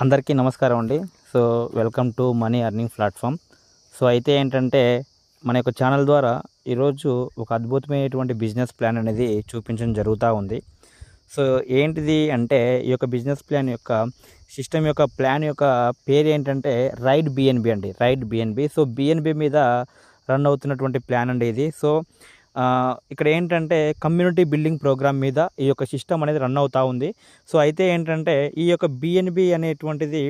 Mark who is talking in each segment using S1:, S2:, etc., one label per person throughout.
S1: అందరికీ నమస్కారం అండి. So welcome to money earning platform. So అయితే ఏంటంటే మన యొక్క ఛానల్ ద్వారా ఈరోజు ఒక అద్భుతమైనటువంటి బిజినెస్ ప్లాన్ అనేది చూపించడం జరుగుతూ ఉంది. సో ఏంటిది అంటే ఈ యొక్క బిజినెస్ ప్లాన్ యొక్క సిస్టమ్ యొక్క ప్లాన్ యొక్క పేరు ఏంటంటే రైడ్ బిఎన్బి అండి. Ride B N B. సో బిఎన్బి మీద రన్ అవుతున్నటువంటి ప్లాన్ అండి ఇది. సో ఇక్కడ ఏంటంటే కమ్యూనిటీ బిల్డింగ్ ప్రోగ్రామ్ మీద ఈ యొక్క సిస్టమ్ అనేది రన్ అవుతూ ఉంది. సో అయితే ఏంటంటే ఈ యొక్క బిఎన్బి అనేటువంటిది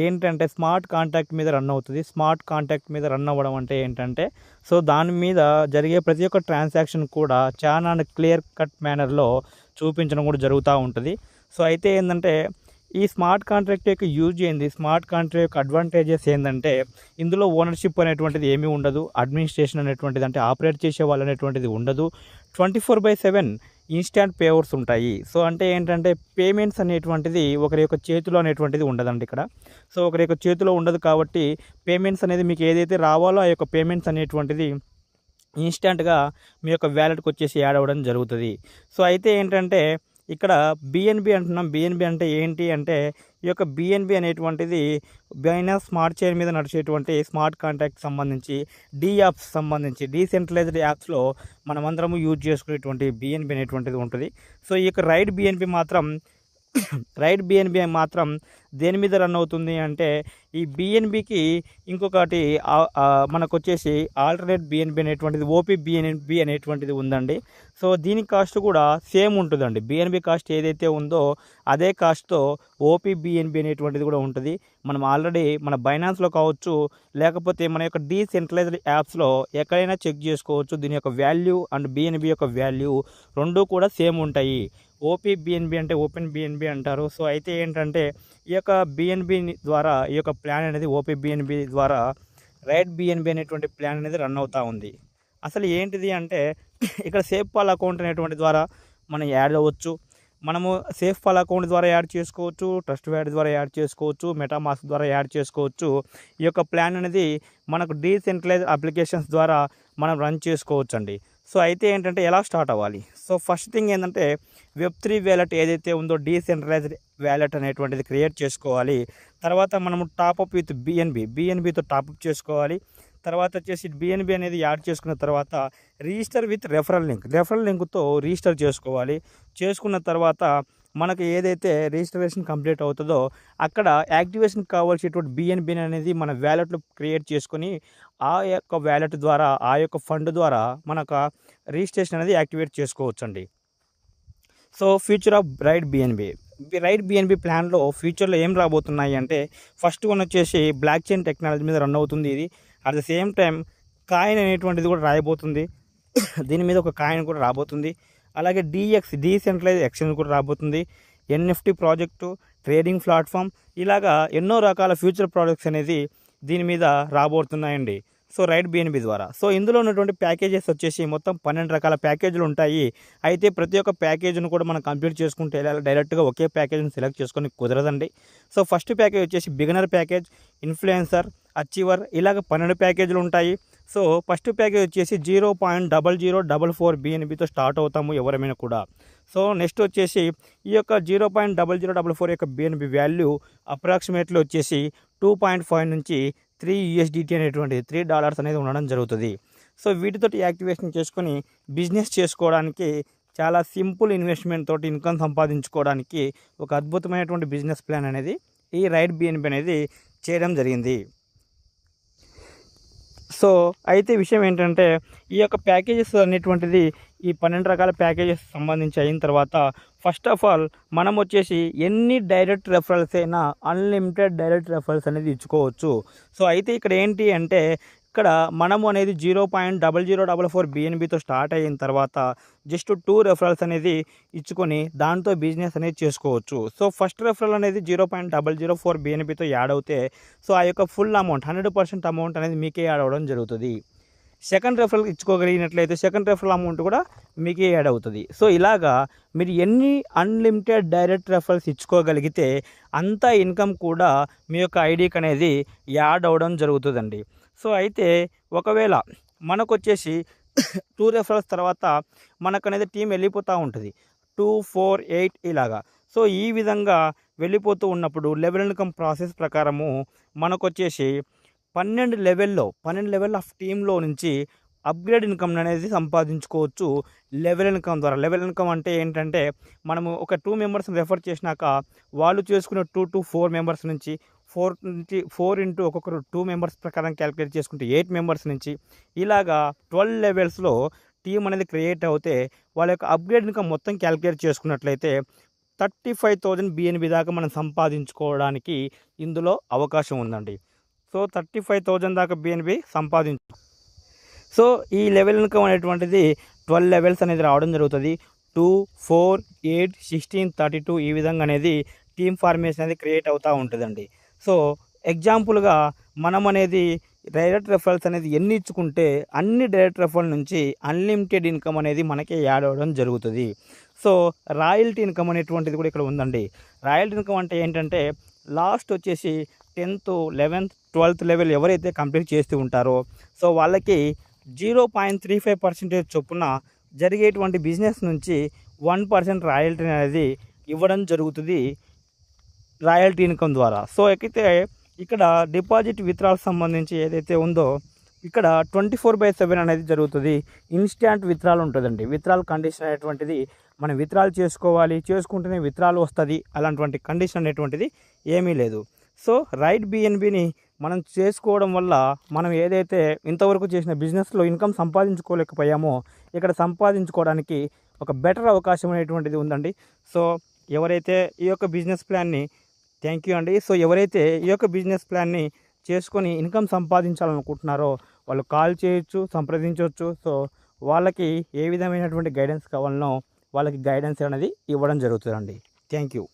S1: ఏంటంటే స్మార్ట్ కాంటాక్ట్ మీద రన్ అవుతుంది. స్మార్ట్ కాంటాక్ట్ మీద రన్ అవ్వడం అంటే ఏంటంటే సో దాని మీద జరిగే ప్రతి ఒక్క ట్రాన్సాక్షన్ కూడా చాలా క్లియర్ కట్ మేనర్లో చూపించడం కూడా జరుగుతూ ఉంటుంది. సో అయితే ఏంటంటే ఈ స్మార్ట్ కాంట్రాక్ట్ యొక్క యూజ్ ఏంది, స్మార్ట్ కాంట్రాక్ట్ యొక్క అడ్వాంటేజెస్ ఏంటంటే ఇందులో ఓనర్షిప్ అనేటువంటిది ఏమీ ఉండదు. అడ్మినిస్ట్రేషన్ అనేటువంటిది అంటే ఆపరేట్ చేసే వాళ్ళు అనేటువంటిది ఉండదు. 24/7 ఇన్స్టాంట్ పేవర్స్ ఉంటాయి. సో అంటే ఏంటంటే పేమెంట్స్ అనేటువంటిది ఒకరి యొక్క చేతిలో అనేటువంటిది ఉండదండి ఇక్కడ. సో ఒకరి యొక్క చేతిలో ఉండదు కాబట్టి పేమెంట్స్ అనేది మీకు ఏదైతే రావాలో ఆ యొక్క పేమెంట్స్ అనేటువంటిది ఇన్స్టాంట్గా మీ యొక్క వ్యాలెట్కి వచ్చేసి యాడ్ అవ్వడం జరుగుతుంది. సో అయితే ఏంటంటే ఇక్కడ బిఎన్బి అంటున్నాం. బిఎన్బి అంటే ఏంటి అంటే ఈ యొక్క బిఎన్బి అనేటువంటిది బైనాన్స్ స్మార్ట్ చైన్ మీద నడిచేటువంటి స్మార్ట్ కాంట్రాక్ట్ సంబంధించి యాప్స్ సంబంధించి డీసెంట్రలైజ్డ్ యాప్స్లో మనమందరము యూజ్ చేసుకునేటువంటి బిఎన్బి అనేటువంటిది ఉంటుంది. సో ఈ యొక్క రైడ్ బిఎన్బి మాత్రం దేని మీద రన్ అవుతుంది అంటే ఈ బిఎన్బికి ఇంకొకటి మనకు వచ్చేసి ఆల్టర్నేట్ బిఎన్బి అనేటువంటిది ఓపీ బిఎన్బి అనేటువంటిది ఉందండి. సో దీని కాస్ట్ కూడా సేమ్ ఉంటుందండి. బిఎన్బి కాస్ట్ ఏదైతే ఉందో అదే కాస్ట్తో ఓపీ బిఎన్బి అనేటువంటిది కూడా ఉంటుంది. మనం ఆల్రెడీ మన బైనాన్స్లో కావచ్చు లేకపోతే మన యొక్క డీసెంట్రలైజ్డ్ యాప్స్లో ఎక్కడైనా చెక్ చేసుకోవచ్చు. దీని యొక్క వాల్యూ అండ్ బిఎన్బి యొక్క వాల్యూ రెండూ కూడా సేమ్ ఉంటాయి. ఓపీ బిఎన్బి అంటే ఓపెన్ బిఎన్బి అంటారు. సో అయితే ఏంటంటే ఈ యొక్క బిఎన్బి ద్వారా ఈ యొక్క ప్లాన్ అనేది ఓపీ బిఎన్బి ద్వారా రైడ్ బిఎన్బి అనేటువంటి ప్లాన్ అనేది రన్ అవుతూ ఉంది. అసలు ఏంటిది అంటే ఇక్కడ సేఫ్ పాల్ అకౌంట్ అనేటువంటి ద్వారా మనం యాడ్ అవ్వచ్చు. మనము సేఫ్ పాల్ అకౌంట్ ద్వారా యాడ్ చేసుకోవచ్చు, ట్రస్ట్ వ్యాడ్ ద్వారా యాడ్ చేసుకోవచ్చు, మెటామాస్క్ ద్వారా యాడ్ చేసుకోవచ్చు. ఈ యొక్క ప్లాన్ అనేది మనకు డీసెంట్రలైజ్ అప్లికేషన్స్ ద్వారా మనం రన్ చేసుకోవచ్చు అండి. సో అయితే ఏంటంటే ఎలా స్టార్ట్ అవ్వాలి? సో ఫస్ట్ థింగ్ ఏంటంటే వెబ్3 వ్యాలెట్ ఏదైతే ఉందో డీసెంట్రలైజ్డ్ వ్యాలెట్ అనేటువంటిది క్రియేట్ చేసుకోవాలి. తర్వాత మనము టాప్అప్ విత్ బిఎన్బితో టాప్అప్ చేసుకోవాలి. తర్వాత వచ్చేసి బిఎన్బి అనేది యాడ్ చేసుకున్న తర్వాత రిజిస్టర్ విత్ రెఫరల్ లింక్తో రిజిస్టర్ చేసుకోవాలి. చేసుకున్న తర్వాత మనకు ఏదైతే రిజిస్ట్రేషన్ కంప్లీట్ అవుతుందో అక్కడ యాక్టివేషన్ కావాల్సినటువంటి బిఎన్బిని అనేది మన వ్యాలెట్లో క్రియేట్ చేసుకొని ఆ యొక్క వ్యాలెట్ ద్వారా ఆ యొక్క ఫండ్ ద్వారా మనకు రిజిస్ట్రేషన్ అనేది యాక్టివేట్ చేసుకోవచ్చండి. So future of ride B N B ప్లాన్లో ఫ్యూచర్లో ఏం రాబోతున్నాయి అంటే ఫస్ట్ వన్ వచ్చేసి బ్లాక్ చైన్ టెక్నాలజీ మీద రన్ అవుతుంది ఇది. At the same time coin అనేటువంటిది కూడా రాయబోతుంది. దీని మీద ఒక కాయిన్ కూడా రాబోతుంది. అలాగే డీసెంట్రలైజ్ ఎక్స్చేంజ్ కూడా రాబోతుంది. ఎన్ఎఫ్టీ ప్రాజెక్టు, ట్రేడింగ్ ప్లాట్ఫామ్, ఇలాగా ఎన్నో రకాల ఫ్యూచర్ ప్రాజెక్ట్స్ అనేది దీని మీద రాబోతున్నాయండి. సో రైడ్ బిఎన్బి ద్వారా. సో ఇందులో ఉన్నటువంటి ప్యాకేజెస్ వచ్చేసి మొత్తం 12 రకాల ప్యాకేజీలు ఉంటాయి. అయితే ప్రతి ఒక్క ప్యాకేజీని కూడా మనం కంప్లీట్ చేసుకుంటే డైరెక్ట్గా ఒకే ప్యాకేజీని సెలెక్ట్ చేసుకొని కుదరదండి. సో ఫస్ట్ ప్యాకేజ్ వచ్చేసి బిగినర్ ప్యాకేజ్, ఇన్ఫ్లుయెన్సర్, అచీవర్, ఇలాగ 12 ప్యాకేజీలు ఉంటాయి. సో ఫస్ట్ ప్యాకేజ్ వచ్చేసి 0.0044 బిఎన్బితో స్టార్ట్ అవుతాము ఎవరైనా కూడా. సో నెక్స్ట్ వచ్చేసి ఈ యొక్క 0.0044 యొక్క బిఎన్బి వాల్యూ అప్రాక్సిమేట్లీ వచ్చేసి 2.5 నుంచి $3 అనేటువంటిది $3 అనేది ఉండడం జరుగుతుంది. సో వీటితోటి యాక్టివేషన్ చేసుకొని బిజినెస్ చేసుకోవడానికి చాలా సింపుల్ ఇన్వెస్ట్మెంట్ తోటి ఇన్కమ్ సంపాదించుకోవడానికి ఒక అద్భుతమైనటువంటి బిజినెస్ ప్లాన్ అనేది ఈ రైడ్ బిఎన్బి అనేది చేయడం జరిగింది. సో అయితే విషయం ఏంటంటే ఈ యొక్క ప్యాకేజెస్ అనేటువంటిది ఈ 12 రకాల ప్యాకేజెస్ సంబంధించి అయిన తర్వాత ఫస్ట్ ఆఫ్ ఆల్ మనం వచ్చేసి ఎన్ని డైరెక్ట్ రెఫరల్స్ అయినా అన్లిమిటెడ్ డైరెక్ట్ రెఫరల్స్ అనేది ఇచ్చుకోవచ్చు. సో అయితే ఇక్కడ ఏంటి అంటే ఇక్కడ మనము అనేది 0.0044 బిఎన్బితో స్టార్ట్ అయిన తర్వాత జస్ట్ 2 రెఫరల్స్ అనేది ఇచ్చుకొని దాంతో బిజినెస్ అనేది చేసుకోవచ్చు. సో ఫస్ట్ రెఫరల్ అనేది 0.004 బిఎన్బితో యాడ్ అవుతే సో ఆ యొక్క ఫుల్ అమౌంట్ 100% అమౌంట్ అనేది మీకే యాడ్ అవ్వడం జరుగుతుంది. సెకండ్ రెఫరల్ ఇచ్చుకోగలిగినట్లయితే సెకండ్ రెఫరల్ అమౌంట్ కూడా మీకే యాడ్ అవుతుంది. సో ఇలాగా మీరు ఎన్ని అన్లిమిటెడ్ డైరెక్ట్ రెఫరల్స్ ఇచ్చుకోగలిగితే అంత ఇన్కమ్ కూడా మీ యొక్క ఐడికి అనేది యాడ్ అవ్వడం జరుగుతుందండి. సో అయితే ఒకవేళ మనకు వచ్చేసి 2 రెఫరల్స్ తర్వాత మనకు అనేది టీం వెళ్ళిపోతూ ఉంటుంది 2, 4, 8 ఇలాగా. సో ఈ విధంగా వెళ్ళిపోతూ ఉన్నప్పుడు లెవెల్ ఇన్కమ్ ప్రాసెస్ ప్రకారము మనకొచ్చేసి 12 లెవెల్ ఆఫ్ టీంలో నుంచి అప్గ్రేడ్ ఇన్కమ్ అనేది సంపాదించుకోవచ్చు లెవెల్ ఇన్కమ్ ద్వారా. లెవెల్ ఇన్కమ్ అంటే ఏంటంటే మనము ఒక 2 మెంబర్స్ని రెఫర్ చేసినాక వాళ్ళు చేసుకునే 2 to 4 మెంబర్స్ నుంచి 4 ఇంటూ ఒక్కొక్కరు 2 మెంబర్స్ ప్రకారం క్యాలిక్యులేట్ చేసుకుంటే 8 మెంబర్స్ నుంచి ఇలాగా 12 లెవెల్స్లో టీం అనేది క్రియేట్ అవుతే వాళ్ళ యొక్క అప్గ్రేడ్ ఇన్కమ్ మొత్తం క్యాలిక్యులేట్ చేసుకున్నట్లయితే 35,000 బిఎన్బి దాకా మనం సంపాదించుకోవడానికి ఇందులో అవకాశం ఉందండి. సో 35,000 దాకా బిఎన్బి సో ఈ లెవెల్ ఇన్కమ్ అనేటువంటిది 12 లెవెల్స్ అనేది రావడం జరుగుతుంది. 2, 4, 8, 16, 32 ఈ విధంగా అనేది టీమ్ ఫార్మేషన్ అనేది క్రియేట్ అవుతూ ఉంటుందండి. సో ఎగ్జాంపుల్గా మనం అనేది డైరెక్ట్ రెఫరల్స్ అనేది ఎన్ని ఇచ్చుకుంటే అన్ని డైరెక్ట్ రెఫరల్ నుంచి అన్లిమిటెడ్ ఇన్కమ్ అనేది మనకి యాడ్ అవ్వడం జరుగుతుంది. సో రాయల్టీ ఇన్కమ్ అనేటువంటిది కూడా ఇక్కడ ఉందండి. రాయల్టీ ఇన్కమ్ అంటే ఏంటంటే లాస్ట్ వచ్చేసి 10th, 11th, 12th లెవెల్ ఎవరైతే కంప్లీట్ చేస్తూ ఉంటారో సో వాళ్ళకి 0.35% చొప్పున జరిగేటువంటి బిజినెస్ నుంచి 1% రాయల్టీ అనేది ఇవ్వడం జరుగుతుంది రాయల్టీ ఇన్కమ్ ద్వారా. సో ఇక్కడ డిపాజిట్ విత్డ్రాల్ సంబంధించి ఏదైతే ఉందో ఇక్కడ 24/7 అనేది జరుగుతుంది. ఇన్స్టాంట్ విత్డ్రాల్ ఉంటుందండి. విత్డ్రాల్ కండిషన్ అనేటువంటిది మనం విత్డ్రాల్ చేసుకోవాలి, చేసుకుంటేనే విత్డ్రాల్ వస్తుంది, అలాంటి కండిషన్ అనేటువంటిది ఏమీ లేదు. సో రైట్ బిఎన్బిని మనం చేసుకోవడం వల్ల మనం ఏదైతే ఇంతవరకు చేసిన బిజినెస్లో ఇన్కమ్ సంపాదించుకోలేకపోయామో ఇక్కడ సంపాదించుకోవడానికి ఒక బెటర్ అవకాశం అనేటువంటిది ఉందండి. సో ఎవరైతే ఈ యొక్క బిజినెస్ ప్లాన్ని థ్యాంక్ యూ అండి. సో ఎవరైతే ఈ యొక్క బిజినెస్ ప్లాన్ని చేసుకొని ఇన్కమ్ సంపాదించాలనుకుంటున్నారో వాళ్ళు కాల్ చేయొచ్చు, సంప్రదించవచ్చు. సో వాళ్ళకి ఏ విధమైనటువంటి గైడెన్స్ కావాలనో వాళ్ళకి గైడెన్స్ అనేది ఇవ్వడం జరుగుతుందండి. Thank you.